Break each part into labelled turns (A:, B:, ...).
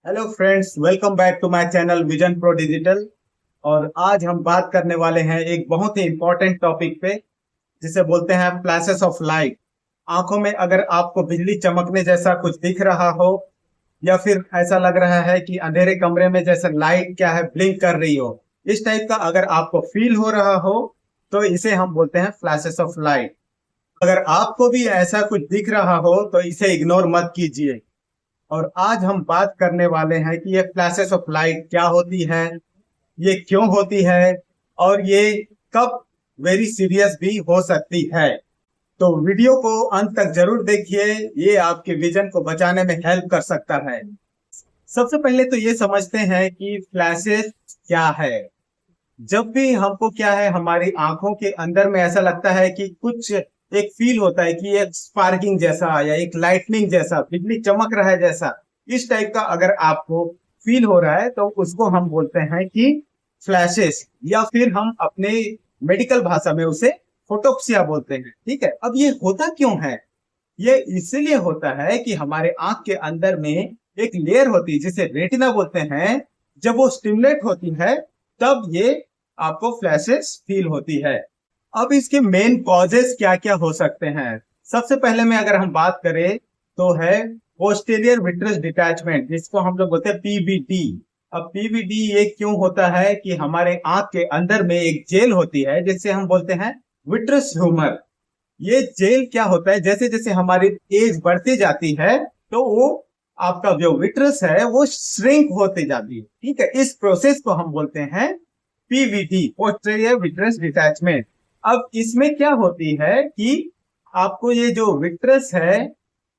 A: Hello friends, welcome back to my channel vision pro digital. और आज हम बात करने वाले हैं एक बहुत ही इंपॉर्टेंट टॉपिक पे, जिसे बोलते हैं फ्लैशेस ऑफ लाइट। आंखों में अगर आपको बिजली चमकने जैसा कुछ दिख रहा हो, या फिर ऐसा लग रहा है कि अंधेरे कमरे में जैसे लाइट क्या है ब्लिंक कर रही हो, इस टाइप का अगर आपको फील हो रहा हो, तो इसे हम बोलते हैं फ्लैशेस ऑफ लाइट। अगर आपको भी ऐसा कुछ दिख रहा हो तो इसे इग्नोर मत कीजिए। और आज हम बात करने वाले हैं कि ये फ्लैशेस ऑफ लाइट क्या होती है, ये क्यों होती है, और ये कब वेरी सीरियस भी हो सकती है। तो वीडियो को अंत तक जरूर देखिए, ये आपके विजन को बचाने में हेल्प कर सकता है। सबसे पहले तो ये समझते हैं कि फ्लैशेस क्या है। जब भी हमको क्या है, हमारी आंखों के अंदर में ऐसा लगता है कि कुछ एक फील होता है कि एक स्पार्किंग जैसा या एक लाइटनिंग जैसा, बिजली चमक रहा है जैसा, इस टाइप का अगर आपको फील हो रहा है तो उसको हम बोलते हैं कि फ्लैशेस, या फिर हम अपने मेडिकल भाषा में उसे फोटोप्सिया बोलते हैं। ठीक है, अब ये होता क्यों है? ये इसलिए होता है कि हमारे आंख के अंदर में एक लेयर होती है जिसे रेटिना बोलते हैं। जब वो स्टिमुलेट होती है तब ये आपको फ्लैशेस फील होती है। अब इसके मेन कॉजेस क्या क्या हो सकते हैं? सबसे पहले में अगर हम बात करें तो है पोस्टीरियर विट्रस डिटैचमेंट, जिसको हम लोग बोलते हैं पीवीडी। अब पीवीडी ये क्यों होता है कि हमारे आंख के अंदर में एक जेल होती है जिससे हम बोलते हैं विट्रस ह्यूमर। ये जेल क्या होता है, जैसे जैसे हमारी एज बढ़ती जाती है तो वो आपका जो विट्रस है वो श्रिंक होते जाती है। ठीक है, इस प्रोसेस को हम बोलते हैं पीवीडी, पोस्टीरियर विट्रस डिटैचमेंट। अब इसमें क्या होती है कि आपको ये जो विट्रस है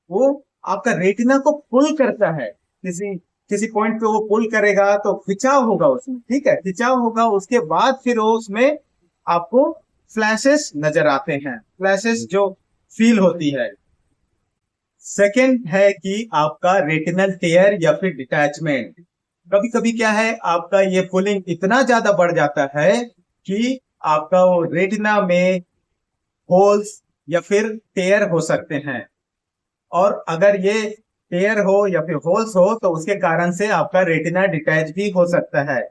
A: वो आपका रेटिना को पुल करता है। किसी किसी पॉइंट पे वो पुल करेगा तो खिंचाव होगा उसमें। ठीक है, खिंचाव होगा, उसके बाद फिर वो उसमें आपको फ्लैशेस नजर आते हैं, फ्लैशेस जो फील होती है। सेकंड है कि आपका रेटिनल टेयर या फिर डिटैचमेंट। कभी कभी क्या है, आपका ये पुलिंग इतना ज्यादा बढ़ जाता है कि आपका वो रेटिना में होल्स या फिर टेयर हो सकते हैं। और अगर ये टेयर हो या फिर होल्स हो तो उसके कारण से आपका रेटिना डिटैच भी हो सकता है।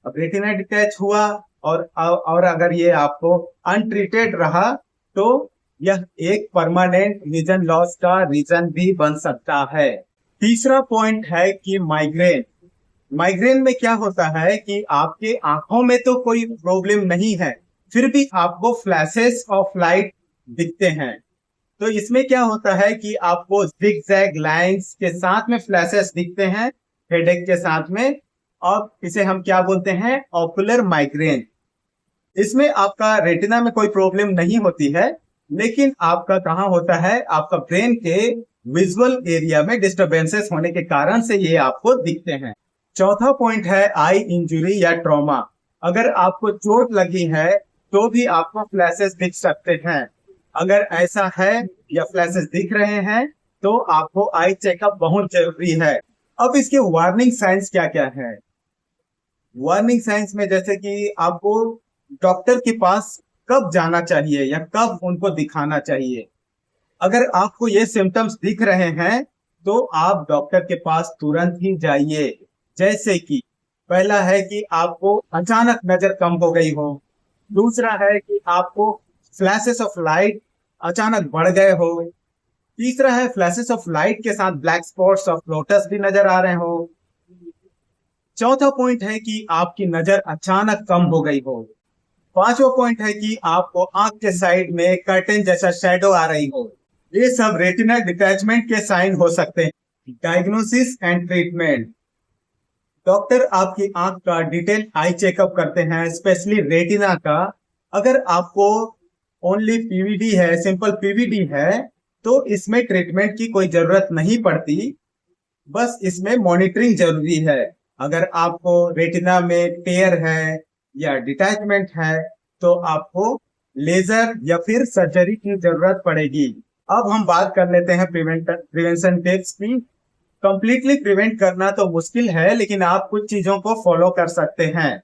A: अब रेटिना डिटैच हुआ और अगर ये आपको अनट्रीटेड रहा तो यह एक परमानेंट विजन लॉस का रीजन भी बन सकता है। तीसरा पॉइंट है कि माइग्रेन। माइग्रेन में क्या होता है कि आपके आंखों में तो कोई प्रॉब्लम नहीं है, फिर भी आपको फ्लैशेस ऑफ लाइट दिखते हैं। तो इसमें क्या होता है कि आपको जिगजैग लाइंस के साथ में फ्लैशेस दिखते हैं, हेडेक के साथ में। और इसे हम क्या बोलते हैं? Ocular migraine. इसमें आपका रेटिना में कोई प्रॉब्लम नहीं होती है, लेकिन आपका कहाँ होता है, आपका ब्रेन के विजुअल एरिया में डिस्टरबेंसेस होने के कारण से ये आपको दिखते हैं। चौथा पॉइंट है आई इंजुरी या ट्रॉमा। अगर आपको चोट लगी है तो भी आपको फ्लैशेस दिख सकते हैं। अगर ऐसा है या फ्लैशेस दिख रहे हैं तो आपको आई चेकअप बहुत जरूरी है। अब इसके वार्निंग साइंस क्या क्या है? वार्निंग साइंस में जैसे कि आपको डॉक्टर के पास कब जाना चाहिए या कब उनको दिखाना चाहिए। अगर आपको ये सिम्टम्स दिख रहे हैं तो आप डॉक्टर के पास तुरंत ही जाइए। जैसे कि पहला है कि आपको अचानक नजर कम हो गई हो। दूसरा है कि आपको फ्लैशेस ऑफ लाइट अचानक बढ़ गए हो। तीसरा है फ्लैशेस ऑफ लाइट के साथ ब्लैक स्पॉट्स ऑफ लोटस भी नजर आ रहे हो। चौथा पॉइंट है कि आपकी नजर अचानक कम हो गई हो। पांचवा पॉइंट है कि आपको आंख के साइड में कर्टेन जैसा शैडो आ रही हो। ये सब रेटिना डिटैचमेंट के साइन हो सकते हैं। Diagnosis and treatment. डॉक्टर आपकी आंख का डिटेल आई चेकअप करते हैं, स्पेशली रेटिना का। अगर आपको ओनली पीवीडी है, सिंपल पीवीडी है, तो इसमें ट्रीटमेंट की कोई जरूरत नहीं पड़ती, बस इसमें मॉनिटरिंग जरूरी है। अगर आपको रेटिना में टेयर है या डिटैचमेंट है तो आपको लेजर या फिर सर्जरी की जरूरत पड़ेगी। अब हम बात कर लेते हैं प्रिवेंशन टिप्स की। कंप्लीटली प्रिवेंट करना तो मुश्किल है, लेकिन आप कुछ चीजों को फॉलो कर सकते हैं।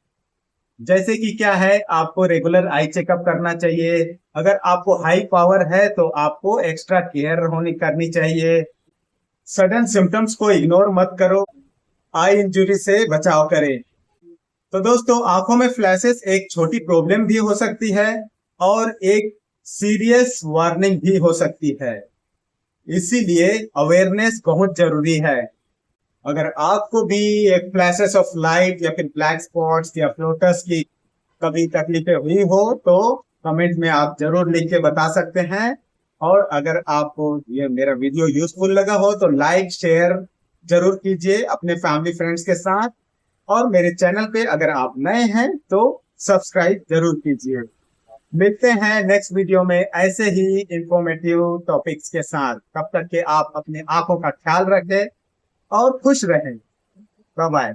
A: जैसे कि क्या है, आपको रेगुलर आई चेकअप करना चाहिए। अगर आपको हाई पावर है तो आपको एक्स्ट्रा केयर होनी करनी चाहिए। सडन सिम्टम्स को इग्नोर मत करो। आई इंजुरी से बचाव करें। तो दोस्तों, आंखों में फ्लैशेस एक छोटी प्रॉब्लम भी हो सकती है और एक सीरियस वार्निंग भी हो सकती है, इसीलिए अवेयरनेस बहुत जरूरी है। अगर आपको भी एक फ्लैशेस ऑफ लाइट या फिर ब्लैक स्पॉट्स या फ्लोटर्स की कभी तकलीफें हुई हो तो कमेंट में आप जरूर लिख के बता सकते हैं। और अगर आपको ये मेरा वीडियो यूजफुल लगा हो तो लाइक शेयर जरूर कीजिए अपने फैमिली फ्रेंड्स के साथ। और मेरे चैनल पे अगर आप नए हैं तो सब्सक्राइब जरूर कीजिए। मिलते हैं नेक्स्ट वीडियो में ऐसे ही इंफॉर्मेटिव टॉपिक्स के साथ। तब तक के आप अपने आंखों का ख्याल रखें और खुश रहें। Bye bye.